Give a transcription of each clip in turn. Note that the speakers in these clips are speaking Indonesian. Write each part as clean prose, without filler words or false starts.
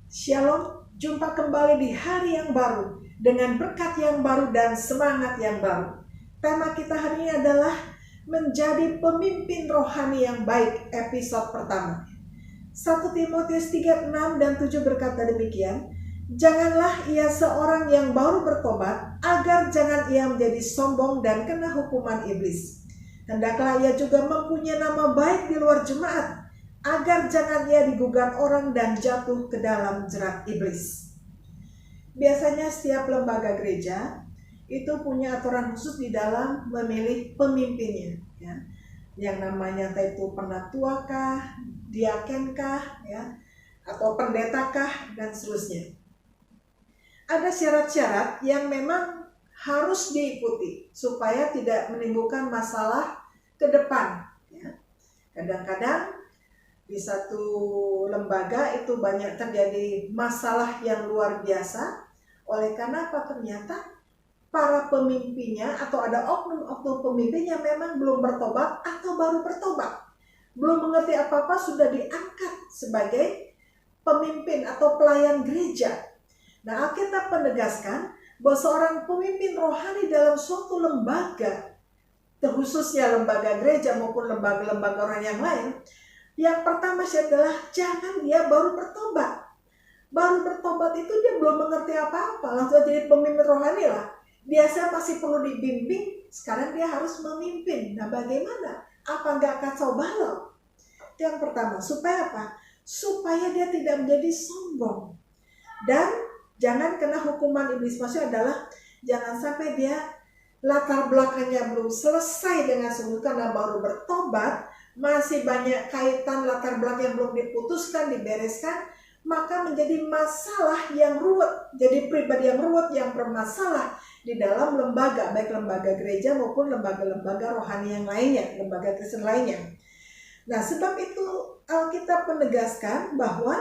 Shalom, jumpa kembali di hari yang baru dengan berkat yang baru dan semangat yang baru. Tema kita hari ini adalah menjadi pemimpin rohani yang baik, episode pertama. 1 Timotius 3:6 dan 7 berkata demikian, janganlah ia seorang yang baru bertobat, agar jangan ia menjadi sombong dan kena hukuman iblis. Hendaklah ia juga mempunyai nama baik di luar jemaat, agar jangan ia digugat orang dan jatuh ke dalam jerat iblis. Biasanya setiap lembaga gereja itu punya aturan khusus di dalam memilih pemimpinnya, ya. Yang namanya entah itu penatua-kah, diaken-kah, ya, atau pendeta-kah, dan seterusnya. Ada syarat-syarat yang memang harus diikuti supaya tidak menimbulkan masalah ke depan, ya. Kadang-kadang di satu lembaga itu banyak terjadi masalah yang luar biasa. Oleh karena apa? Ternyata para pemimpinnya atau ada oknum-oknum pemimpinnya memang belum bertobat atau baru bertobat. Belum mengerti apa-apa sudah diangkat sebagai pemimpin atau pelayan gereja. Nah, Alkitab menegaskan bahwa seorang pemimpin rohani dalam suatu lembaga, khususnya lembaga gereja maupun lembaga-lembaga orang yang lain, yang pertama adalah jangan dia baru bertobat. Baru bertobat itu dia belum mengerti apa-apa, langsung jadi pemimpin rohani lah. Biasa masih perlu dibimbing, sekarang dia harus memimpin. Nah, bagaimana? Apa nggak kacau balau? Itu yang pertama. Supaya apa? Supaya dia tidak menjadi sombong. Dan jangan kena hukuman iblis. Maksudnya adalah jangan sampai dia latar belakangnya belum selesai dengan sungguh karena baru bertobat, masih banyak kaitan latar belakang yang belum diputuskan, dibereskan, maka menjadi masalah yang ruwet, jadi pribadi yang ruwet, yang bermasalah di dalam lembaga, baik lembaga gereja maupun lembaga-lembaga rohani yang lainnya, lembaga Kristen lainnya. Nah, sebab itu Alkitab menegaskan bahwa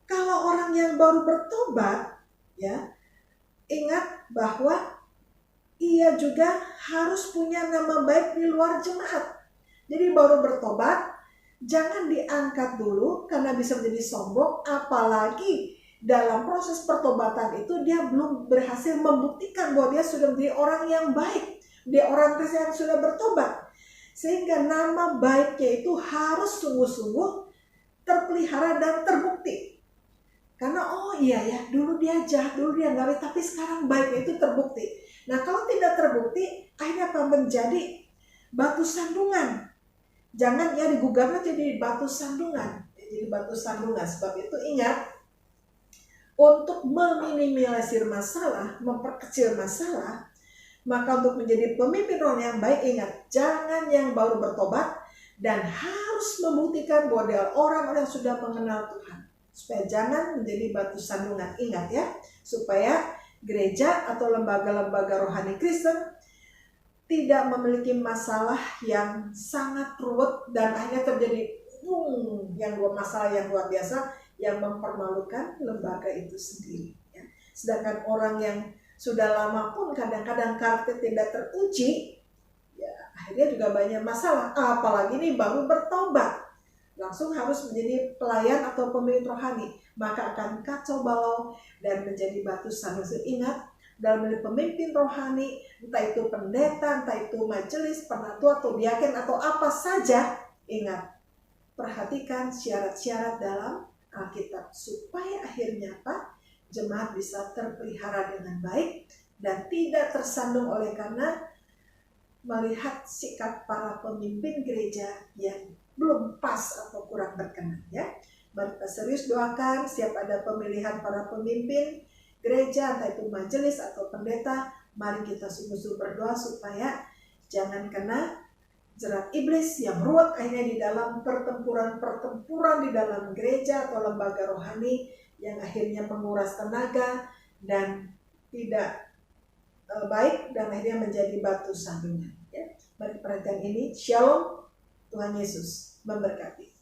kalau orang yang baru bertobat, ya, ingat bahwa ia juga harus punya nama baik di luar jemaat. Jadi baru bertobat, jangan diangkat dulu karena bisa menjadi sombong, apalagi dalam proses pertobatan itu dia belum berhasil membuktikan bahwa dia sudah menjadi orang yang baik, dia orang Kristen yang sudah bertobat. Sehingga nama baiknya itu harus sungguh-sungguh terpelihara dan terbukti. Karena oh iya ya, dulu dia jahat, dulu dia nggak baik, tapi sekarang baiknya itu terbukti. Nah, kalau tidak terbukti, akhirnya apa? Menjadi batu sandungan. Jangan ia digugat jadi batu sandungan. Jadi batu sandungan. Sebab itu ingat, untuk meminimalisir masalah, memperkecil masalah, maka untuk menjadi pemimpin rohani yang baik, ingat, jangan yang baru bertobat dan harus membuktikan bahwa dia orang-orang yang sudah mengenal Tuhan. Supaya jangan menjadi batu sandungan. Ingat ya, supaya gereja atau lembaga-lembaga rohani Kristen tidak memiliki masalah yang sangat ruwet dan akhirnya terjadi masalah yang luar biasa yang mempermalukan lembaga itu sendiri, ya. Sedangkan orang yang sudah lama pun kadang-kadang karakter tidak teruji, ya akhirnya juga banyak masalah. Apalagi ini baru bertobat, langsung harus menjadi pelayan atau pemimpin rohani, maka akan kacau balau dan menjadi batu sandungan. Ingat, dalam pemimpin rohani, entah itu pendeta, entah itu majelis, penatua atau diaken atau apa saja, ingat, perhatikan syarat-syarat dalam Alkitab supaya akhirnya apa? Jemaat bisa terpelihara dengan baik dan tidak tersandung oleh karena melihat sikap para pemimpin gereja yang belum pas atau kurang berkenan, ya. Mari kita serius doakan setiap ada pemilihan para pemimpin gereja, entah itu majelis atau pendeta, mari kita sungguh-sungguh berdoa supaya jangan kena jerat iblis yang ruwet akhirnya di dalam pertempuran di dalam gereja atau lembaga rohani yang akhirnya menguras tenaga dan tidak baik dan akhirnya menjadi batu sandungan, ya. Mari perhatian ini. Shalom, Tuhan Yesus memberkati.